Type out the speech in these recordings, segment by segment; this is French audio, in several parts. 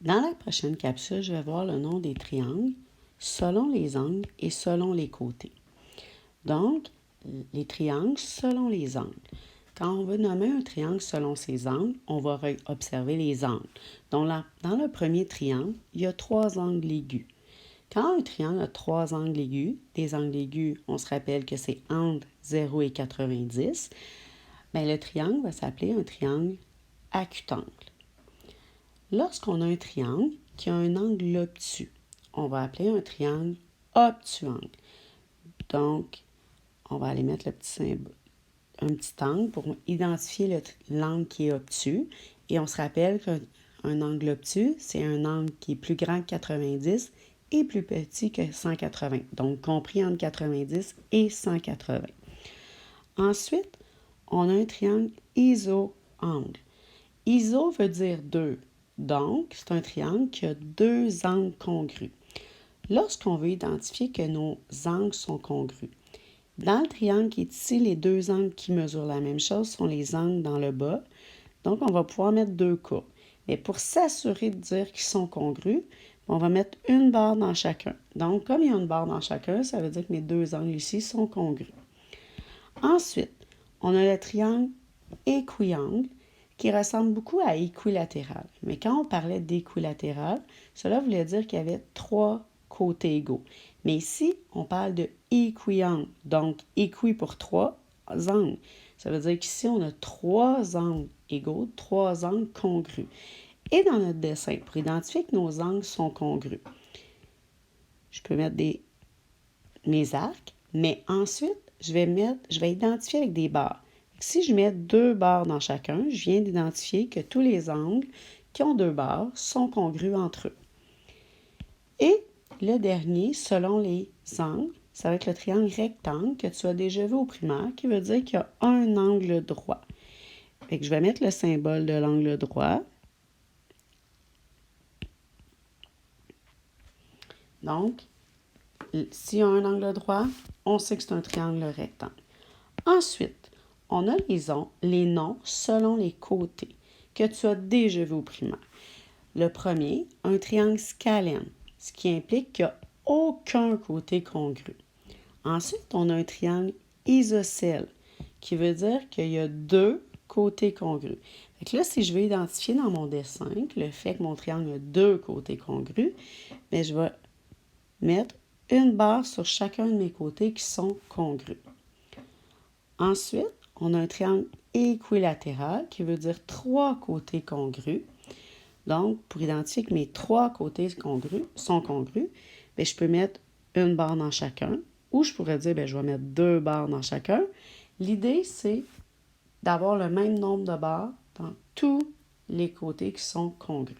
Dans la prochaine capsule, je vais voir le nom des triangles selon les angles et selon les côtés. Donc, les triangles selon les angles. Quand on veut nommer un triangle selon ses angles, on va observer les angles. Donc, dans le premier triangle, il y a 3 angles aigus. Quand un triangle a 3 angles aigus, des angles aigus, on se rappelle que c'est entre 0 et 90, bien, le triangle va s'appeler un triangle acutangle. Lorsqu'on a un triangle qui a un angle obtus, on va appeler un triangle obtuangle. Donc, on va aller mettre le petit symbole, un petit angle pour identifier l'angle qui est obtus. Et on se rappelle qu'un angle obtus, c'est un angle qui est plus grand que 90 et plus petit que 180. Donc, compris entre 90 et 180. Ensuite, on a un triangle isoangle. Iso veut dire 2. Donc, c'est un triangle qui a 2 angles congrus. Lorsqu'on veut identifier que nos angles sont congrus, dans le triangle qui est ici, les 2 angles qui mesurent la même chose sont les angles dans le bas. Donc, on va pouvoir mettre 2 courbes. Mais pour s'assurer de dire qu'ils sont congrus, on va mettre une barre dans chacun. Donc, comme il y a une barre dans chacun, ça veut dire que mes 2 angles ici sont congrus. Ensuite, on a le triangle équiangle qui ressemble beaucoup à équilatéral. Mais quand on parlait d'équilatéral, cela voulait dire qu'il y avait 3 côtés égaux. Mais ici, on parle de équiangle. Donc, équi pour 3 angles. Ça veut dire qu'ici, on a 3 angles égaux, 3 angles congrus. Et dans notre dessin, pour identifier que nos angles sont congrus, je peux mettre mes arcs, mais ensuite, je vais identifier avec des barres. Si je mets 2 barres dans chacun, je viens d'identifier que tous les angles qui ont 2 barres sont congrus entre eux. Et le dernier, selon les angles, ça va être le triangle rectangle que tu as déjà vu au primaire, qui veut dire qu'il y a un angle droit. Fait que je vais mettre le symbole de l'angle droit. Donc, s'il y a un angle droit, on sait que c'est un triangle rectangle. Ensuite, on a les noms selon les côtés que tu as déjà vu au primaire. Le premier, un triangle scalène, ce qui implique qu'il n'y a aucun côté congru. Ensuite, on a un triangle isocèle, qui veut dire qu'il y a 2 côtés congrus. Fait que là, si je veux identifier dans mon dessin le fait que mon triangle a 2 côtés congrus, bien, je vais mettre une barre sur chacun de mes côtés qui sont congrus. Ensuite, on a un triangle équilatéral qui veut dire 3 côtés congrus. Donc, pour identifier que mes 3 côtés sont congrus, bien, je peux mettre une barre dans chacun ou je pourrais dire, bien, je vais mettre 2 barres dans chacun. L'idée, c'est d'avoir le même nombre de barres dans tous les côtés qui sont congrus.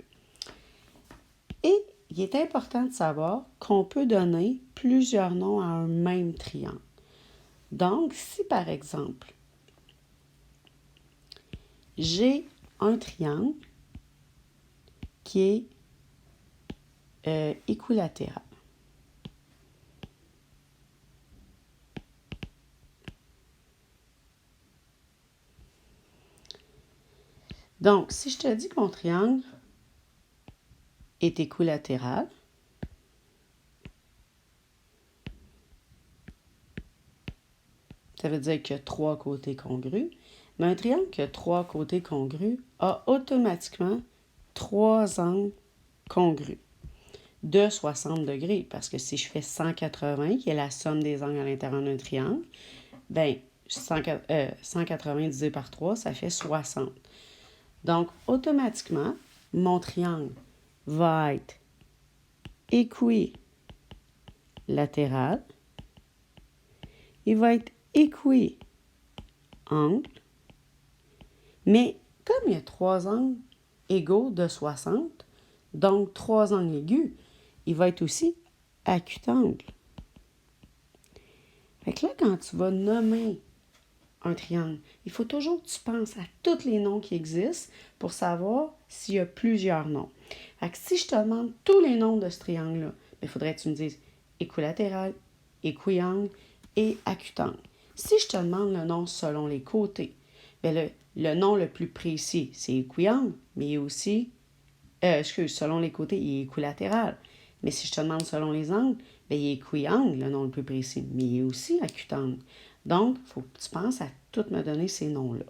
Et il est important de savoir qu'on peut donner plusieurs noms à un même triangle. Donc, si par exemple, j'ai un triangle qui est équilatéral. Donc, si je te dis que mon triangle est équilatéral, ça veut dire qu'il y a 3 côtés congrus. Mais un triangle qui a 3 côtés congrus a automatiquement 3 angles congrus de 60 degrés. Parce que si je fais 180, qui est la somme des angles à l'intérieur d'un triangle, bien, 180 divisé par 3, ça fait 60. Donc, automatiquement, mon triangle va être équilatéral. Il va être équiangle. Mais comme il y a 3 angles égaux de 60, donc 3 angles aigus, il va être aussi acutangle. Fait que là, quand tu vas nommer un triangle, il faut toujours que tu penses à tous les noms qui existent pour savoir s'il y a plusieurs noms. Fait que si je te demande tous les noms de ce triangle-là, il faudrait que tu me dises équilatéral, équiangle et acutangle. Si je te demande le nom selon les côtés, bien le nom le plus précis, c'est équiangle, mais il y a aussi selon les côtés, il est équilatéral. Mais si je te demande selon les angles, bien, il est équiangle, le nom le plus précis, mais il est aussi acutangle. Donc, il faut que tu penses à tout me donner ces noms-là.